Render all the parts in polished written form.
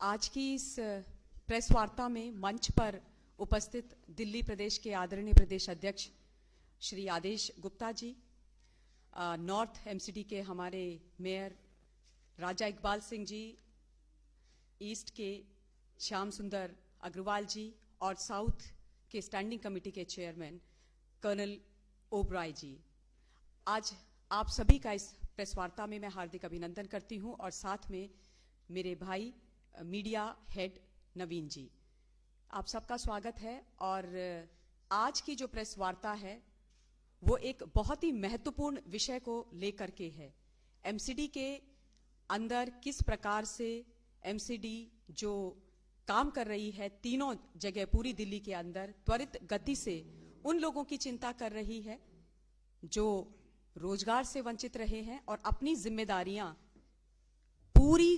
आज की इस प्रेस वार्ता में मंच पर उपस्थित दिल्ली प्रदेश के आदरणीय प्रदेश अध्यक्ष श्री आदेश गुप्ता जी, नॉर्थ एमसीडी के हमारे मेयर राजा इकबाल सिंह जी, ईस्ट के श्याम सुंदर अग्रवाल जी और साउथ के स्टैंडिंग कमेटी के चेयरमैन कर्नल ओबराय जी, आज आप सभी का इस प्रेस वार्ता में मैं हार्दिक अभिनंदन करती हूं और साथ में मेरे भाई मीडिया हेड नवीन जी, आप सबका स्वागत है। और आज की जो प्रेस वार्ता है वो एक बहुत ही महत्वपूर्ण विषय को लेकर के है। एमसीडी के अंदर किस प्रकार से एमसीडी जो काम कर रही है तीनों जगह पूरी दिल्ली के अंदर त्वरित गति से उन लोगों की चिंता कर रही है जो रोजगार से वंचित रहे हैं और अपनी जिम्मेदारियां पूरी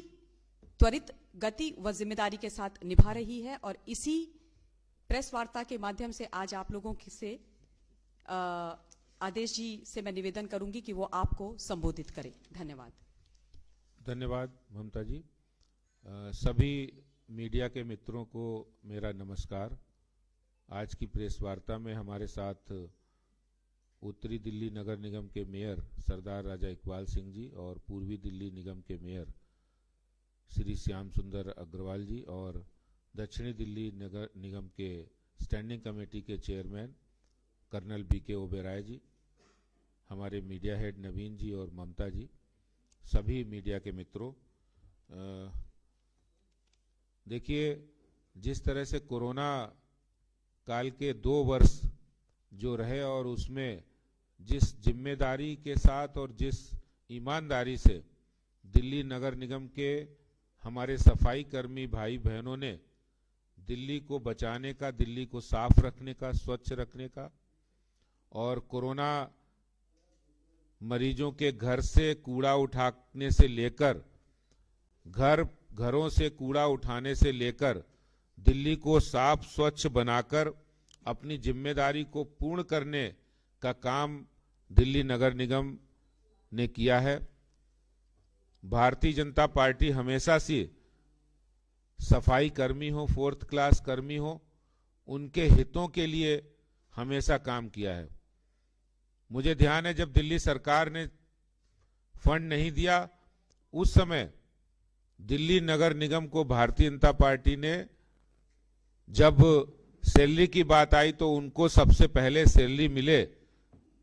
त्वरित गति व जिम्मेदारी के साथ निभा रही है। और इसी प्रेस वार्ता के माध्यम से आज आप लोगों से आदेश जी से मैं निवेदन करूंगी कि वो आपको संबोधित करें। धन्यवाद। धन्यवाद ममता जी। सभी मीडिया के मित्रों को मेरा नमस्कार। आज की प्रेस वार्ता में हमारे साथ उत्तरी दिल्ली नगर निगम के मेयर सरदार राजा इकबाल सिंह जी और पूर्वी दिल्ली निगम के मेयर श्री श्याम सुंदर अग्रवाल जी और दक्षिणी दिल्ली नगर निगम के स्टैंडिंग कमेटी के चेयरमैन कर्नल बीके ओबेराय जी, हमारे मीडिया हेड नवीन जी और ममता जी, सभी मीडिया के मित्रों, देखिए जिस तरह से कोरोना काल के 2 वर्ष जो रहे और उसमें जिस जिम्मेदारी के साथ और जिस ईमानदारी से दिल्ली नगर निगम के हमारे सफाई कर्मी भाई बहनों ने दिल्ली को बचाने का, दिल्ली को साफ रखने का, स्वच्छ रखने का और कोरोना मरीजों के घर से कूड़ा उठाने से लेकर घरों से कूड़ा उठाने से लेकर दिल्ली को साफ स्वच्छ बनाकर अपनी जिम्मेदारी को पूर्ण करने का काम दिल्ली नगर निगम ने किया है। भारतीय जनता पार्टी हमेशा से सफाई कर्मी हो, 4th क्लास कर्मी हो, उनके हितों के लिए हमेशा काम किया है। मुझे ध्यान है जब दिल्ली सरकार ने फंड नहीं दिया उस समय दिल्ली नगर निगम को भारतीय जनता पार्टी ने, जब सैलरी की बात आई तो उनको सबसे पहले सैलरी मिले,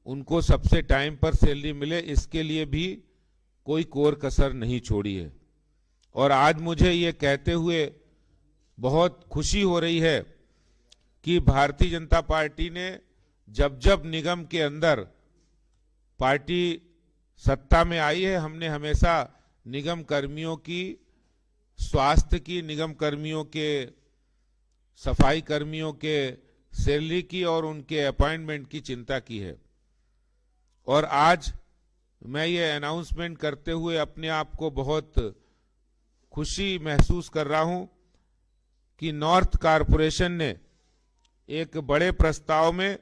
उनको सबसे टाइम पर सैलरी मिले, इसके लिए भी कोई कोर कसर नहीं छोड़ी है। और आज मुझे ये कहते हुए बहुत खुशी हो रही है कि भारतीय जनता पार्टी ने जब जब निगम के अंदर पार्टी सत्ता में आई है, हमने हमेशा निगम कर्मियों की स्वास्थ्य की, निगम कर्मियों के, सफाई कर्मियों के सैलरी की और उनके अपॉइंटमेंट की चिंता की है। और आज मैं ये अनाउंसमेंट करते हुए अपने आप को बहुत खुशी महसूस कर रहा हूं कि नॉर्थ कारपोरेशन ने एक बड़े प्रस्ताव में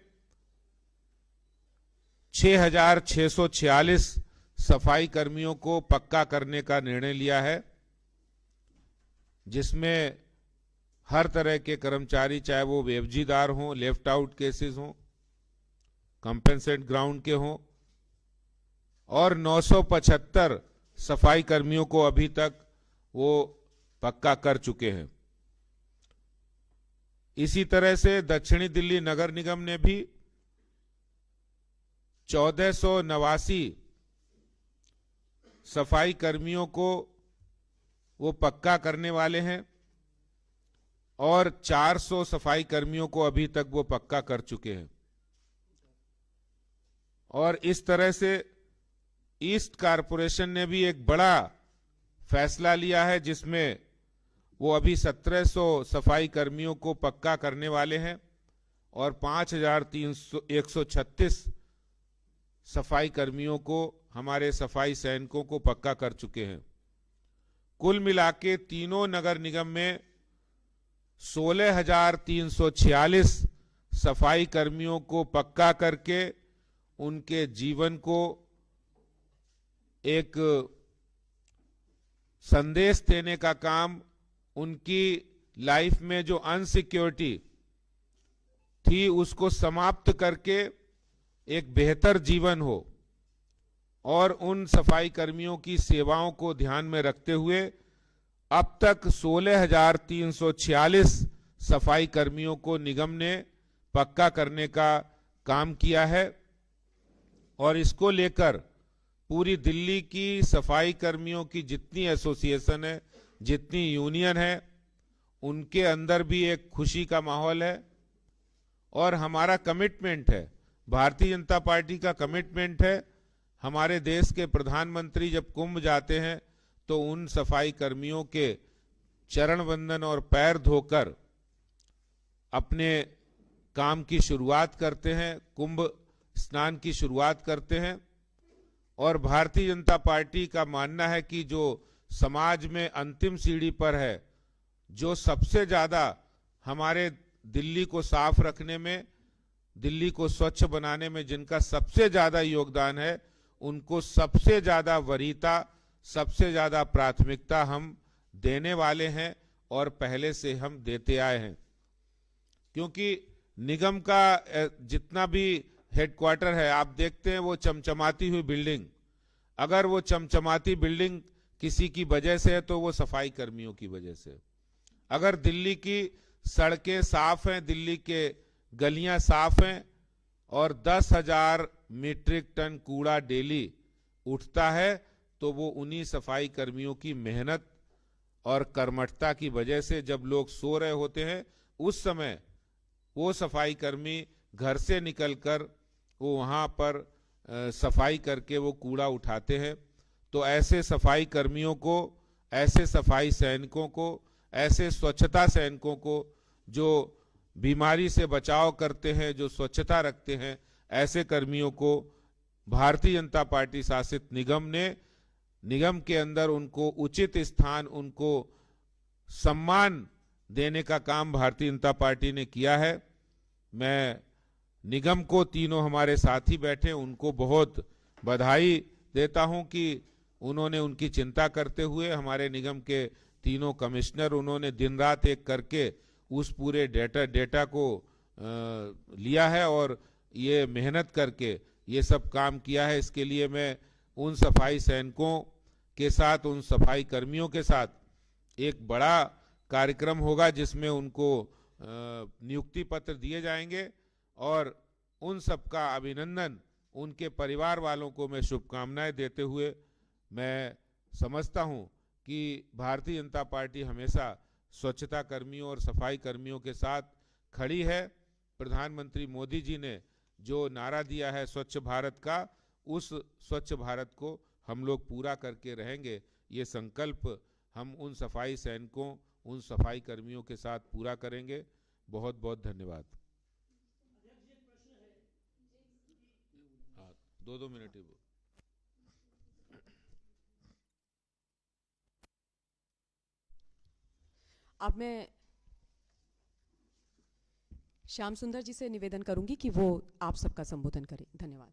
6,646 सफाई कर्मियों को पक्का करने का निर्णय लिया है, जिसमें हर तरह के कर्मचारी, चाहे वो वेबजीदार हों, लेफ्ट आउट केसेस हों, कंपेंसेट ग्राउंड के हों, और 975 सफाई कर्मियों को अभी तक वो पक्का कर चुके हैं। इसी तरह से दक्षिणी दिल्ली नगर निगम ने भी 1489 सफाई कर्मियों को वो पक्का करने वाले हैं और 400 सफाई कर्मियों को अभी तक वो पक्का कर चुके हैं। और इस तरह से ईस्ट कारपोरेशन ने भी एक बड़ा फैसला लिया है, जिसमें वो अभी 1700 सफाई कर्मियों को पक्का करने वाले हैं और 5,136 सफाई कर्मियों को, हमारे सफाई सैनिकों को पक्का कर चुके हैं। कुल मिलाके तीनों नगर निगम में 16,346 सफाई कर्मियों को पक्का करके उनके जीवन को एक संदेश देने का काम उनकी लाइफ में जो अनसिक्योरिटी थी उसको समाप्त करके एक बेहतर जीवन हो, और उन सफाई कर्मियों की सेवाओं को ध्यान में रखते हुए अब तक 16,346 सफाई कर्मियों को निगम ने पक्का करने का काम किया है। और इसको लेकर पूरी दिल्ली की सफाई कर्मियों की जितनी एसोसिएशन है, जितनी यूनियन है, उनके अंदर भी एक खुशी का माहौल है। और हमारा कमिटमेंट है, भारतीय जनता पार्टी का कमिटमेंट है, हमारे देश के प्रधानमंत्री जब कुंभ जाते हैं तो उन सफाई कर्मियों के चरण वंदन और पैर धोकर अपने काम की शुरुआत करते हैं, कुंभ स्नान की शुरुआत करते हैं। और भारतीय जनता पार्टी का मानना है कि जो समाज में अंतिम सीढ़ी पर है, जो सबसे ज्यादा हमारे दिल्ली को साफ रखने में, दिल्ली को स्वच्छ बनाने में जिनका सबसे ज्यादा योगदान है, उनको सबसे ज्यादा वरीयता, सबसे ज्यादा प्राथमिकता हम देने वाले हैं और पहले से हम देते आए हैं। क्योंकि निगम का जितना भी हेडक्वार्टर है, आप देखते हैं वो चमचमाती हुई बिल्डिंग, अगर वो चमचमाती बिल्डिंग किसी की वजह से है तो वो सफाई कर्मियों की वजह से। अगर दिल्ली की सड़कें साफ हैं, दिल्ली के गलियां साफ हैं और 10,000 मीट्रिक टन कूड़ा डेली उठता है, तो वो उन्हीं सफाई कर्मियों की मेहनत और कर्मठता की वजह से। जब लोग सो रहे होते हैं उस समय वो सफाई कर्मी घर से निकलकर वो वहां पर सफाई करके वो कूड़ा उठाते हैं। तो ऐसे सफाई कर्मियों को, ऐसे सफाई सैनिकों को, ऐसे स्वच्छता सैनिकों को जो बीमारी से बचाव करते हैं, जो स्वच्छता रखते हैं, ऐसे कर्मियों को भारतीय जनता पार्टी शासित निगम ने, निगम के अंदर उनको उचित स्थान, उनको सम्मान देने का काम भारतीय जनता पार्टी ने किया है। मैं निगम को, तीनों हमारे साथी बैठे, उनको बहुत बधाई देता हूं कि उन्होंने उनकी चिंता करते हुए, हमारे निगम के तीनों कमिश्नर, उन्होंने दिन रात एक करके उस पूरे डेटा को लिया है और ये मेहनत करके ये सब काम किया है। इसके लिए मैं उन सफाई सैनिकों के साथ, उन सफाई कर्मियों के साथ एक बड़ा कार्यक्रम होगा जिसमें उनको नियुक्ति पत्र दिए जाएंगे और उन सबका अभिनंदन, उनके परिवार वालों को मैं शुभकामनाएं देते हुए, मैं समझता हूं कि भारतीय जनता पार्टी हमेशा स्वच्छता कर्मियों और सफाई कर्मियों के साथ खड़ी है। प्रधानमंत्री मोदी जी ने जो नारा दिया है स्वच्छ भारत का, उस स्वच्छ भारत को हम लोग पूरा करके रहेंगे। ये संकल्प हम उन सफाई सैनिकों, उन सफाई कर्मियों के साथ पूरा करेंगे। बहुत बहुत धन्यवाद। हाँ, 2-2 मिनट ही। अब मैं श्याम सुंदर जी से निवेदन करूंगी कि वो आप सबका संबोधन करें। धन्यवाद।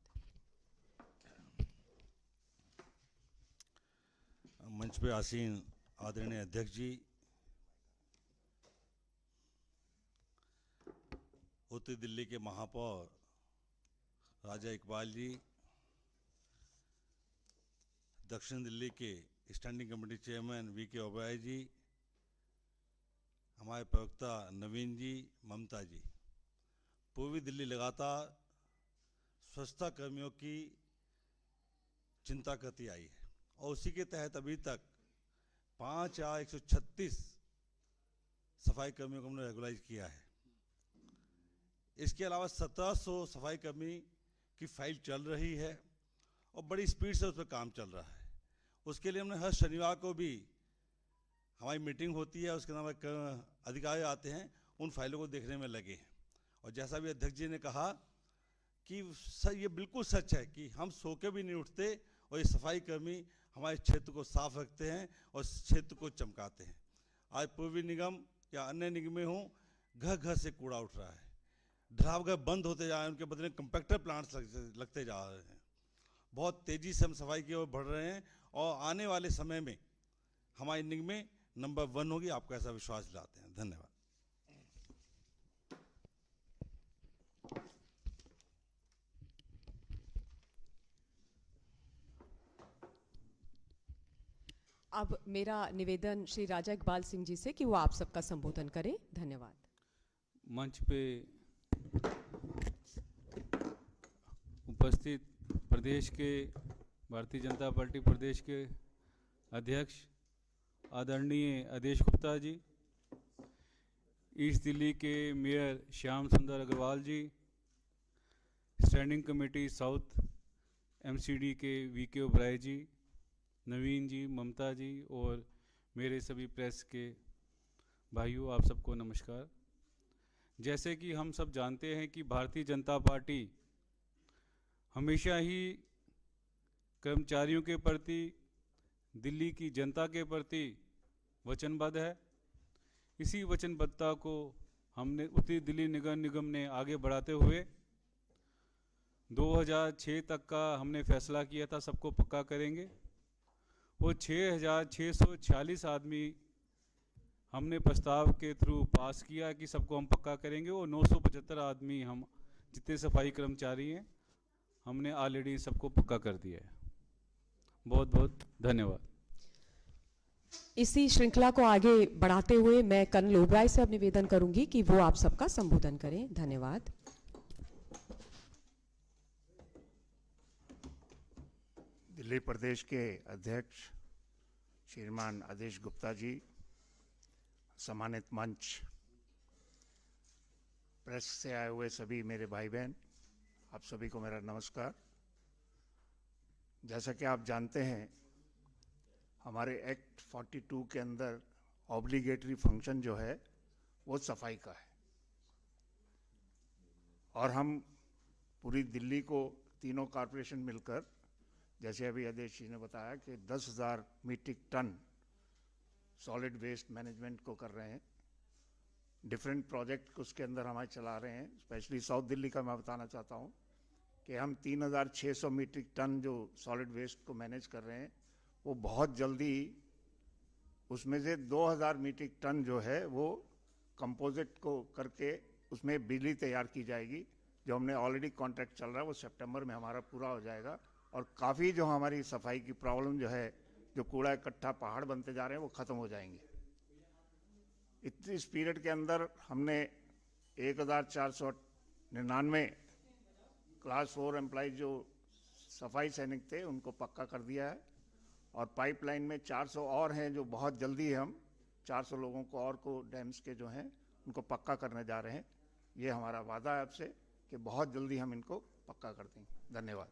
मंच पे आसीन आदरणीय अध्यक्ष जी, उत्तर दिल्ली के महापौर राजा इकबाल जी, दक्षिण दिल्ली के standing committee chairman VK Oberoi ji, हमारे प्रवक्ता नवीन जी, ममता जी, पूर्वी दिल्ली लगातार स्वच्छता कर्मियों की चिंता करती आई है और उसी के तहत अभी तक 5,136 सफाई कर्मियों को हमने रेगुलाइज किया है। इसके अलावा 1700 सफाई कर्मी की फाइल चल रही है और बड़ी स्पीड से उस पर काम चल रहा है। उसके लिए हमने हर शनिवार को भी हमारी मीटिंग होती है, उसके नाम अधिकारी आते हैं, उन फाइलों को देखने में लगे हैं। और जैसा भी अध्यक्ष जी ने कहा कि ये बिल्कुल सच है कि हम सो के भी नहीं उठते और ये सफाई कर्मी हमारे क्षेत्र को साफ रखते हैं और क्षेत्र को चमकाते हैं। आज पूर्वी निगम या अन्य निगमें हों, घर घर से कूड़ा उठ रहा है, ढलाव बंद होते जा रहे हैं, उनके बदले कंपैक्टर प्लांट्स लगते जा रहे हैं। बहुत तेज़ी से हम सफाई की ओर बढ़ रहे हैं और आने वाले समय में हमारी निगमें नंबर 1 होगी, आपको ऐसा विश्वास दिलाते हैं। धन्यवाद। अब मेरा निवेदन श्री राजा इकबाल सिंह जी से कि वो आप सबका संबोधन करें। धन्यवाद। मंच पे उपस्थित प्रदेश के भारतीय जनता पार्टी प्रदेश के अध्यक्ष आदरणीय आदेश गुप्ता जी, ईस्ट दिल्ली के मेयर श्याम सुंदर अग्रवाल जी, स्टैंडिंग कमेटी साउथ एमसीडी के वीके ओबराय जी, नवीन जी, ममता जी और मेरे सभी प्रेस के भाइयों, आप सबको नमस्कार। जैसे कि हम सब जानते हैं कि भारतीय जनता पार्टी हमेशा ही कर्मचारियों के प्रति, दिल्ली की जनता के प्रति वचनबद्ध है। इसी वचनबद्धता को हमने उत्तरी दिल्ली नगर निगम ने आगे बढ़ाते हुए 2006 तक का हमने फैसला किया था सबको पक्का करेंगे। वो 6,646 आदमी हमने प्रस्ताव के थ्रू पास किया कि सबको हम पक्का करेंगे, और 975 आदमी हम जितने सफाई कर्मचारी हैं हमने ऑलरेडी सबको पक्का कर दिया है। बहुत बहुत धन्यवाद। इसी श्रृंखला को आगे बढ़ाते हुए मैं कर्नल ओबराय से अब निवेदन करूंगी कि वो आप सबका संबोधन करें। धन्यवाद। दिल्ली प्रदेश के अध्यक्ष श्रीमान आदेश गुप्ता जी, सम्मानित मंच, प्रेस से आए हुए सभी मेरे भाई बहन, आप सभी को मेरा नमस्कार। जैसा कि आप जानते हैं, हमारे एक्ट 42 के अंदर ऑब्लिगेटरी फंक्शन जो है वो सफाई का है, और हम पूरी दिल्ली को तीनों कॉरपोरेशन मिलकर, जैसे अभी आदेश जी ने बताया कि 10,000 metric ton solid waste management को कर रहे हैं। डिफरेंट प्रोजेक्ट उसके अंदर हमारे चला रहे हैं। स्पेशली साउथ दिल्ली का मैं बताना चाहता हूँ कि हम 3,600 मीट्रिक टन जो सॉलिड वेस्ट को मैनेज कर रहे हैं, वो बहुत जल्दी उसमें से 2,000 मीट्रिक टन जो है वो कंपोजिट को करके उसमें बिजली तैयार की जाएगी। जो हमने ऑलरेडी कॉन्ट्रैक्ट चल रहा है वो सितंबर में हमारा पूरा हो जाएगा, और काफ़ी जो हमारी सफाई की प्रॉब्लम जो है, जो कूड़ा इकट्ठा पहाड़ बनते जा रहे हैं, वो ख़त्म हो जाएंगे। इस पीरियड के अंदर हमने 1,499 क्लास 4 एम्प्लॉय जो सफाई सैनिक थे उनको पक्का कर दिया है, और पाइपलाइन में 400 और हैं जो बहुत जल्दी हम 400 लोगों को और को डैम्स के जो हैं उनको पक्का करने जा रहे हैं। ये हमारा वादा है आपसे कि बहुत जल्दी हम इनको पक्का कर देंगे। धन्यवाद।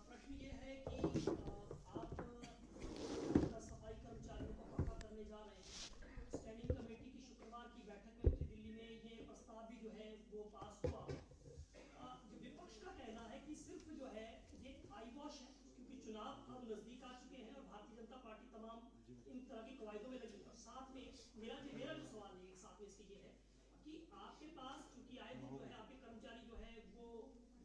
प्रश्न ये है कि आप सफाई कर्मचारियों को पक्का करने जा रहे हैं। स्टैंडिंग कमेटी की शुक्रवार की बैठक में उत्तरी दिल्ली में ये प्रस्ताव भी जो है वो पास हुआ। विपक्ष का कहना है कि सिर्फ जो है ये आई वॉश है, क्योंकि चुनाव अब नजदीक आ चुके हैं और भारतीय जनता पार्टी तमाम इन तरह की कवायदों में लगी है। और साथ में मेरा जो सवाल है, एक साथ में इसके ये है कि आपके पास चूंकि आए दिन जो है आपके कर्मचारी जो है वो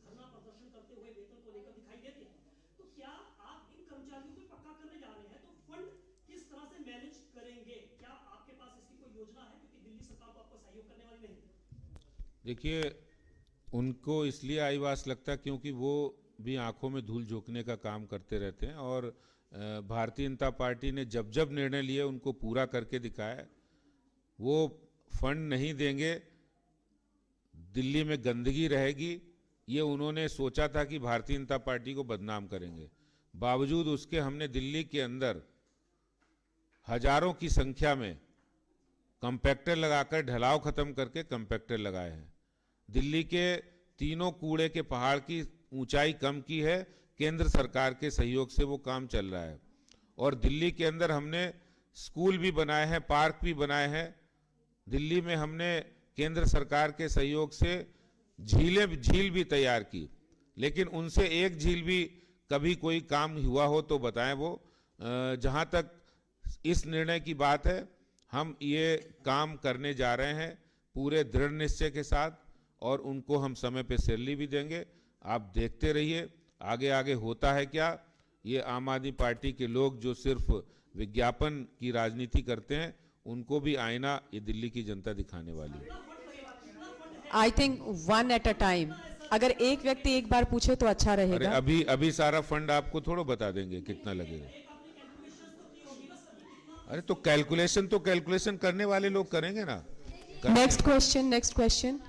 धरना प्रदर्शन करते हुए वेतन को लेकर दिखाई देते हैं, तो क्या आप इन कर्मचारियों को पक्का करने जा रहे हैं तो फंड किस तरह से मैनेज करेंगे? क्या आपके पास इसकी कोई योजना है? क्योंकि दिल्ली सरकार तो आपको सहयोग करने वाली नहीं। देखिए, उनको इसलिए आईवास लगता है क्योंकि वो भी आंखों में धूल झोंकने का काम करते रहते हैं, और भारतीय जनता पार्टी ने जब जब निर्णय लिए उनको पूरा करके दिखाया। वो फंड नहीं देंगे, दिल्ली में गंदगी रहेगी, ये उन्होंने सोचा था कि भारतीय जनता पार्टी को बदनाम करेंगे। बावजूद उसके हमने दिल्ली के अंदर हजारों की संख्या में कंपैक्टर लगाकर ढलाव खत्म करके कंपैक्टर लगाए हैं। दिल्ली के तीनों कूड़े के पहाड़ की ऊंचाई कम की है, केंद्र सरकार के सहयोग से वो काम चल रहा है। और दिल्ली के अंदर हमने स्कूल भी बनाए हैं, पार्क भी बनाए हैं। दिल्ली में हमने केंद्र सरकार के सहयोग से झील भी तैयार की, लेकिन उनसे एक झील भी कभी कोई काम हुआ हो तो बताएं वो। जहां तक इस निर्णय की बात है, हम ये काम करने जा रहे हैं पूरे दृढ़ निश्चय के साथ, और उनको हम समय पे सैलरी भी देंगे। आप देखते रहिए, आगे आगे होता है क्या, ये आम आदमी पार्टी के लोग जो सिर्फ विज्ञापन की राजनीति करते हैं, उनको भी आईना ये दिल्ली की जनता दिखाने वाली है। I think one at a time, अगर एक व्यक्ति एक बार पूछे तो अच्छा अरे रहेगा। अभी सारा फंड आपको थोड़ा बता देंगे कितना लगेगा। अरे तो कैलकुलेशन करने वाले लोग करेंगे ना। नेक्स्ट क्वेश्चन,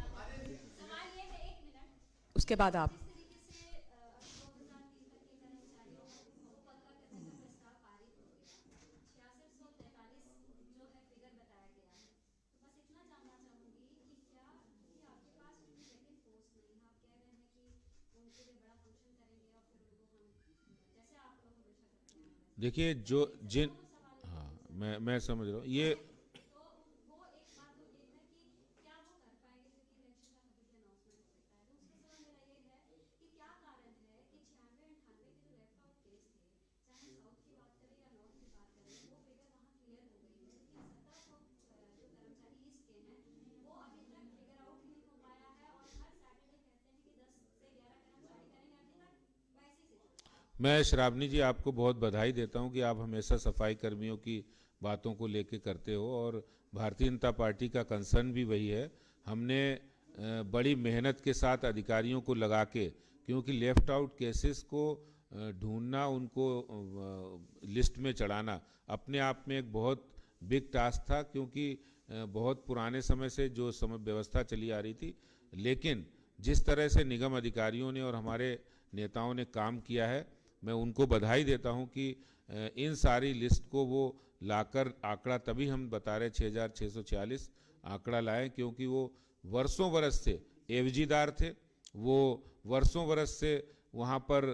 उसके बाद आप। देखिए हाँ, मैं समझ रहा हूँ ये। मैं श्रावणी जी आपको बहुत बधाई देता हूं कि आप हमेशा सफाई कर्मियों की बातों को लेके करते हो, और भारतीय जनता पार्टी का कंसर्न भी वही है। हमने बड़ी मेहनत के साथ अधिकारियों को लगा के, क्योंकि लेफ्ट आउट केसेस को ढूंढना, उनको लिस्ट में चढ़ाना अपने आप में एक बहुत बिग टास्क था, क्योंकि बहुत पुराने समय से जो व्यवस्था चली आ रही थी। लेकिन जिस तरह से निगम अधिकारियों ने और हमारे नेताओं ने काम किया है, मैं उनको बधाई देता हूं कि इन सारी लिस्ट को वो लाकर, आंकड़ा तभी हम बता रहे 6646 आंकड़ा लाए, क्योंकि वो वर्षों बरस से एवजीदार थे, वो वर्षों बरस से वहाँ पर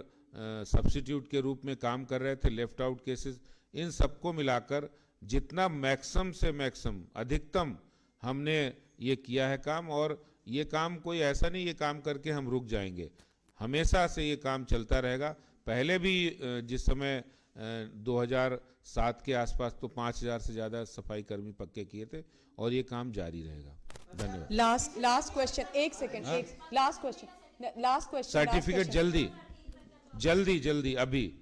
सब्स्टिट्यूट के रूप में काम कर रहे थे। लेफ्ट आउट केसेस, इन सबको मिलाकर जितना मैक्सिमम से मैक्सिमम, अधिकतम हमने ये किया है काम। और ये काम कोई ऐसा नहीं, ये काम करके हम रुक जाएंगे, हमेशा से ये काम चलता रहेगा। पहले भी जिस समय 2007 के आसपास तो 5000 से ज़्यादा सफाई कर्मी पक्के किए थे, और ये काम जारी रहेगा। धन्यवाद। लास्ट क्वेश्चन, एक सेकंड, लास्ट क्वेश्चन। सर्टिफिकेट जल्दी अभी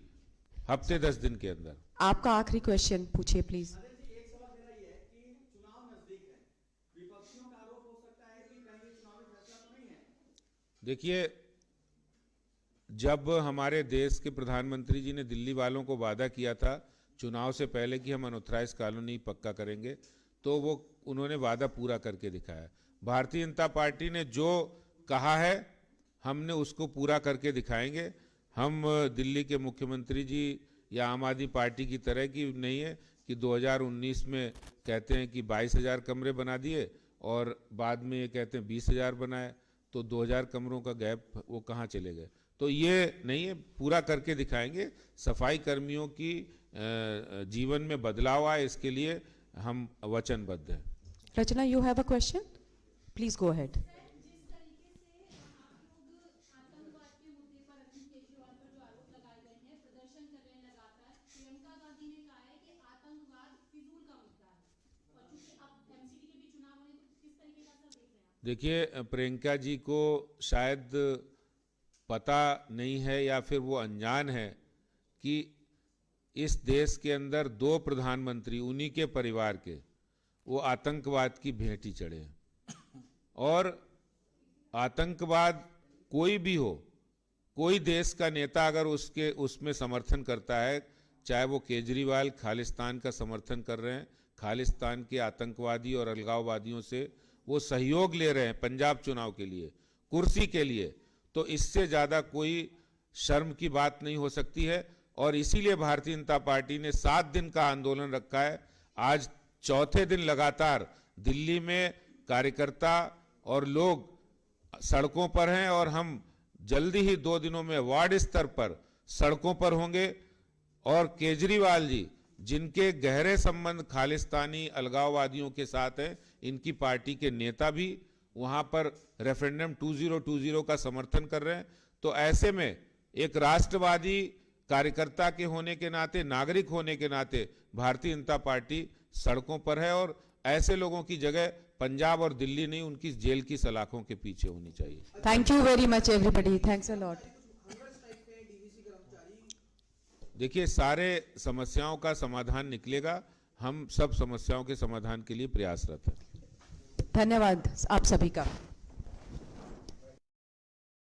हफ्ते 10 दिन के अंदर। आपका आखिरी क्वेश्चन पूछिए प्लीज। देखिए, जब हमारे देश के प्रधानमंत्री जी ने दिल्ली वालों को वादा किया था चुनाव से पहले कि हम अनऑथराइज कॉलोनी पक्का करेंगे, तो वो उन्होंने वादा पूरा करके दिखाया। भारतीय जनता पार्टी ने जो कहा है, हमने उसको पूरा करके दिखाएंगे। हम दिल्ली के मुख्यमंत्री जी या आम आदमी पार्टी की तरह की नहीं है कि 2019 में कहते हैं कि 22,000 कमरे बना दिए और बाद में ये कहते हैं 20,000 बनाए, तो 2,000 कमरों का गैप वो कहाँ चले गए। तो ये नहीं है, पूरा करके दिखाएंगे। सफाई कर्मियों की जीवन में बदलाव आए, इसके लिए हम वचनबद्ध हैं। Rachna, you have a question, please go ahead. देखिए, प्रियंका जी को शायद पता नहीं है या फिर वो अनजान है कि इस देश के अंदर 2 प्रधानमंत्री उन्हीं के परिवार के, वो आतंकवाद की भेंटी चढ़े हैं। और आतंकवाद कोई भी हो, कोई देश का नेता अगर उसमें समर्थन करता है, चाहे वो केजरीवाल खालिस्तान का समर्थन कर रहे हैं, खालिस्तान के आतंकवादी और अलगाववादियों से वो सहयोग ले रहे हैं पंजाब चुनाव के लिए, कुर्सी के लिए, तो इससे ज़्यादा कोई शर्म की बात नहीं हो सकती है। और इसीलिए भारतीय जनता पार्टी ने 7 दिन का आंदोलन रखा है। आज चौथे दिन लगातार दिल्ली में कार्यकर्ता और लोग सड़कों पर हैं, और हम जल्दी ही 2 दिनों में वार्ड स्तर पर सड़कों पर होंगे। और केजरीवाल जी, जिनके गहरे संबंध खालिस्तानी अलगाववादियों के साथ हैं, इनकी पार्टी के नेता भी वहां पर रेफरेंडम 2020 का समर्थन कर रहे हैं। तो ऐसे में एक राष्ट्रवादी कार्यकर्ता के होने के नाते, नागरिक होने के नाते भारतीय जनता पार्टी सड़कों पर है, और ऐसे लोगों की जगह पंजाब और दिल्ली नहीं, उनकी जेल की सलाखों के पीछे होनी चाहिए। Thank you very much everybody, thanks a lot. देखिए, सारे समस्याओं का समाधान निकलेगा। हम सब समस्याओं के समाधान के लिए प्रयासरत हैं। धन्यवाद आप सभी का।